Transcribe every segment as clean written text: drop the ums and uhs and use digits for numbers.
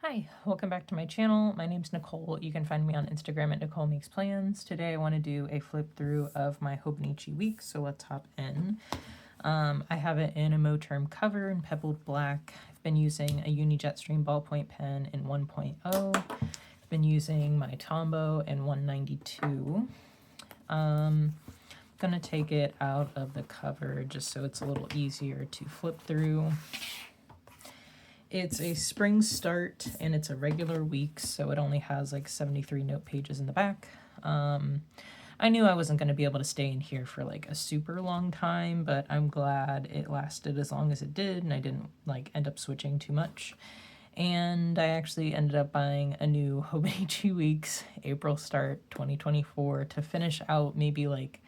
Hi, welcome back to my channel. My name's Nicole. You can find me on Instagram at Nicole Makes Plans. Today I want to do a flip through of my hobonichi week, so let's hop in. I have it in a Moterm cover in pebbled black. I've been using a Uni Jetstream ballpoint pen in 1.0. I've been using my Tombow in 192. I'm gonna take it out of the cover just so it's a little easier to flip through. It's a spring start and it's a regular week, so it only has like 73 note pages in the back. I knew I wasn't going to be able to stay in here for like a super long time, but I'm glad it lasted as long as it did and I didn't like end up switching too much. And I actually ended up buying a new Hobonichi Weeks April start 2024 to finish out maybe like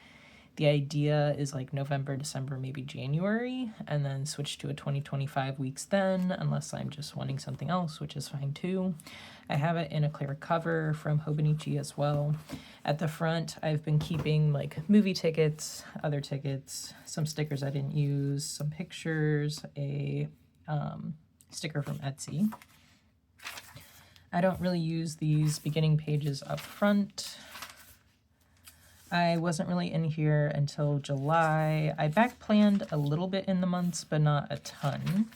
the idea is like November, December, maybe January, and then switch to a 2025 weeks then, unless I'm just wanting something else, which is fine too. I have it in a clear cover from Hobonichi as well. At the front, I've been keeping like movie tickets, other tickets, some stickers I didn't use, some pictures, a sticker from Etsy. I don't really use these beginning pages up front. I wasn't really in here until July. I back planned a little bit in the months, but not a ton.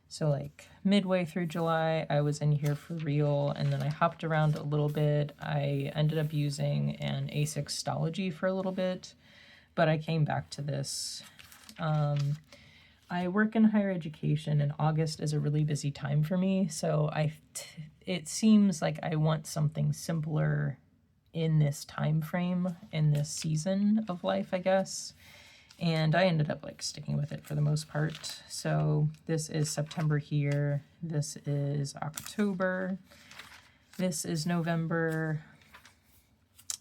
So like midway through July, I was in here for real, and then I hopped around a little bit. I ended up using an A6 Stology for a little bit, but I came back to this. I work in higher education, and August is a really busy time for me, so it seems like I want something simpler in this time frame, in this season of life, I guess. And I ended up like sticking with it for the most part. So this is September here, this is October, this is November,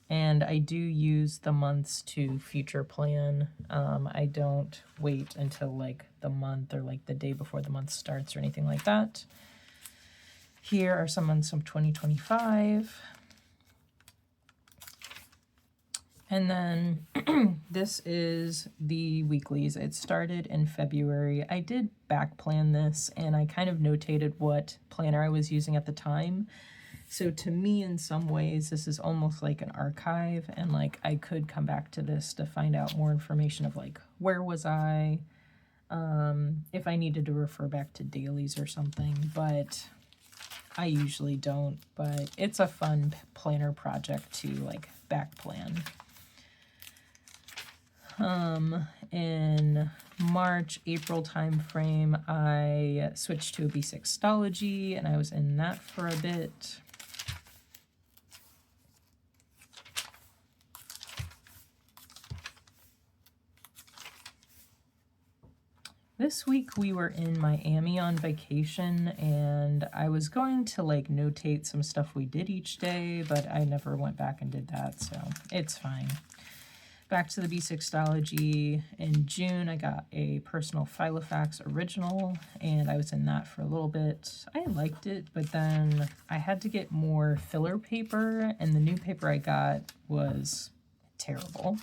and I do use the months to future plan. I don't wait until like the month or like the day before the month starts or anything like that. Here are some months from 2025. And then this is the weeklies. It started in February. I did back plan this and I kind of notated what planner I was using at the time. So to me, in some ways, this is almost like an archive, and like I could come back to this to find out more information of like where was I, if I needed to refer back to dailies or something, but I usually don't. But it's a fun planner project to like back plan. In March, April time frame, I switched to a B6 Stology, and I was in that for a bit. This week we were in Miami on vacation, and I was going to like notate some stuff we did each day, but I never went back and did that, so it's fine. Back to the B6 Stology. In June, I got a personal Filofax original, and I was in that for a little bit. I liked it, but then I had to get more filler paper, and the new paper I got was terrible.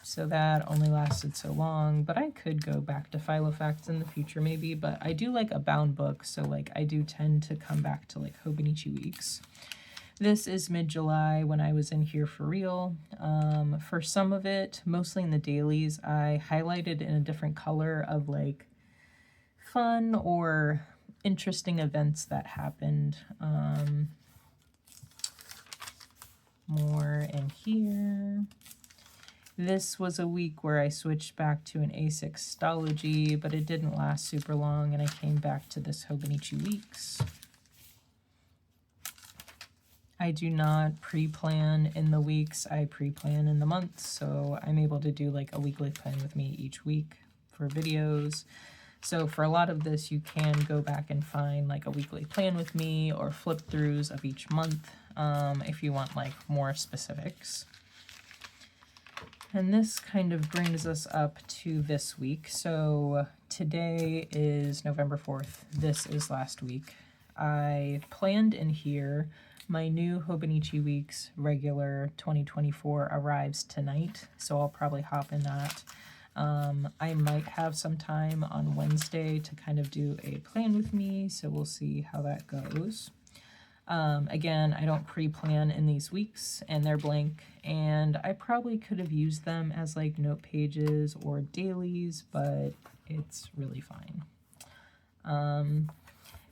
So that only lasted so long, but I could go back to Filofax in the future maybe, but I do like a bound book, so like I do tend to come back to like Hobonichi Weeks. This is mid-July when I was in here for real. For some of it, mostly in the dailies, I highlighted in a different color of like fun or interesting events that happened. More in here. This was a week where I switched back to an A6 Stology, but it didn't last super long, and I came back to this Hobonichi Weeks. I do not pre-plan in the weeks, I pre-plan in the months, so I'm able to do like a weekly plan with me each week for videos. So for a lot of this, you can go back and find like a weekly plan with me or flip throughs of each month if you want like more specifics. And this kind of brings us up to this week. So today is November 4th. This is last week. I planned in here my new Hobonichi Weeks regular 2024 arrives tonight, so I'll probably hop in that. I might have some time on Wednesday to kind of do a plan with me, so we'll see how that goes. Again, I don't pre-plan in these weeks, and they're blank, and I probably could have used them as like note pages or dailies, but it's really fine.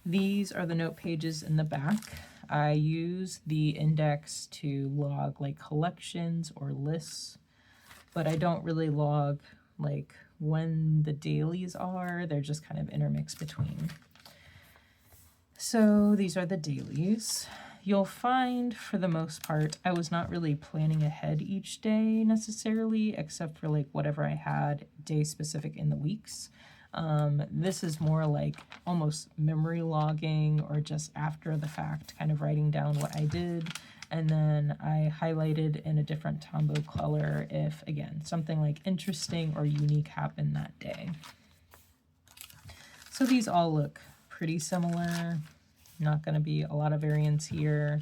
These are the note pages in the back. I use the index to log like collections or lists, but I don't really log like when the dailies are. They're just kind of intermixed between. So these are the dailies. You'll find, for the most part, I was not really planning ahead each day necessarily, except for like whatever I had day specific in the weeks. This is more like almost memory logging or just after the fact, kind of writing down what I did. And then I highlighted in a different Tombow color if, again, something like interesting or unique happened that day. So these all look pretty similar. Not going to be a lot of variance here.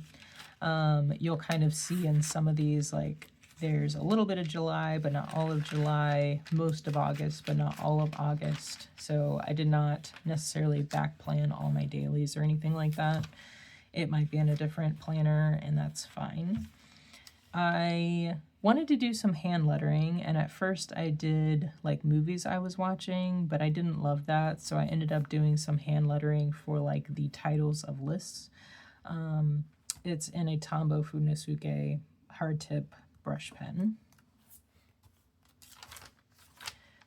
You'll kind of see in some of these, like, there's a little bit of July, but not all of July, most of August, but not all of August. So I did not necessarily back plan all my dailies or anything like that. It might be in a different planner, and that's fine. I wanted to do some hand lettering, and at first I did like movies I was watching, but I didn't love that, so I ended up doing some hand lettering for like the titles of lists. It's in a Tombow Funisuke hard tip brush pen.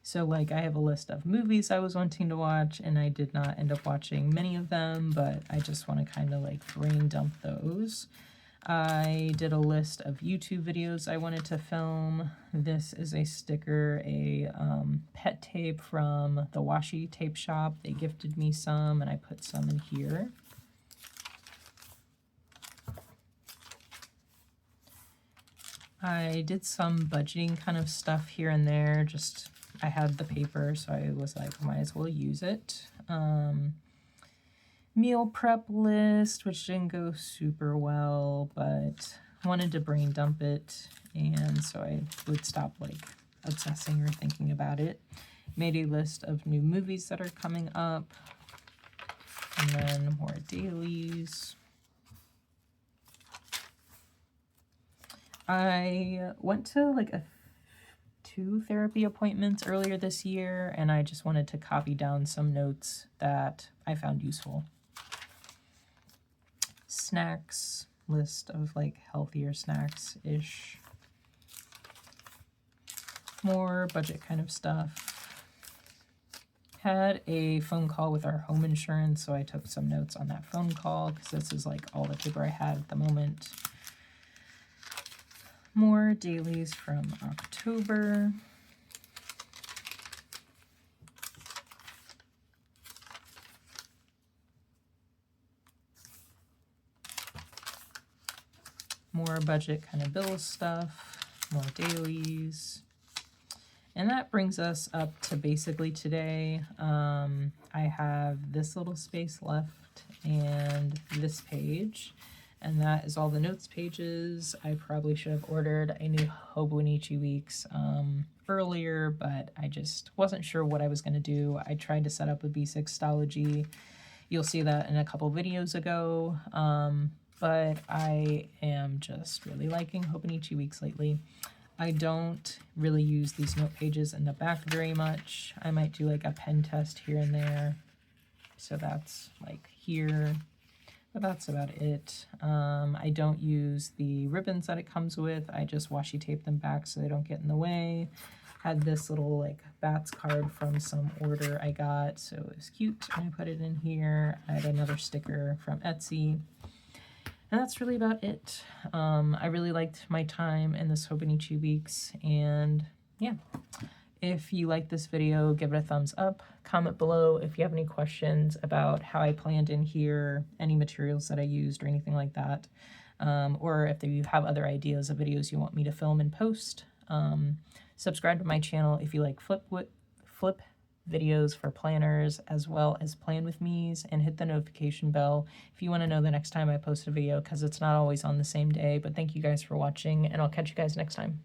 So like I have a list of movies I was wanting to watch, and I did not end up watching many of them, but I just want to kind of like brain dump those. I did a list of YouTube videos I wanted to film. This is a sticker, a pet tape from the washi tape shop. They gifted me some, and I put some in here. I did some budgeting kind of stuff here and there. Just, I had the paper, so I was like, might as well use it. Meal prep list, which didn't go super well, but wanted to brain dump it, and so I would stop like obsessing or thinking about it. Made a list of new movies that are coming up, and then more dailies. I went to like 2 therapy appointments earlier this year, and I just wanted to copy down some notes that I found useful. Snacks, list of like healthier snacks-ish. More budget kind of stuff. Had a phone call with our home insurance, so I took some notes on that phone call because this is like all the paper I had at the moment. More dailies from October. More budget kind of bill stuff, more dailies. And that brings us up to basically today. I have this little space left and this page, and that is all the notes pages. I probably should have ordered a new hobonichi weeks earlier, but I just wasn't sure what I was going to do. I tried to set up a B6stology. You'll see that in a couple videos ago. But I am just really liking hobonichi weeks lately. I don't really use these note pages in the back very much. I might do like a pen test here and there. So that's like here, but that's about it. I don't use the ribbons that it comes with. I just washi tape them back so they don't get in the way. Had this little like bats card from some order I got, so it was cute, and I put it in here. I had another sticker from Etsy. And that's really about it. I really liked my time in this hobonichi weeks, and yeah. If you like this video, give it a thumbs up. Comment below if you have any questions about how I planned in here, any materials that I used or anything like that. Or if you have other ideas of videos you want me to film and post. Subscribe to my channel if you like flip videos for planners as well as plan with me's, and hit the notification bell if you want to know the next time I post a video, because it's not always on the same day. But thank you guys for watching, and I'll catch you guys next time.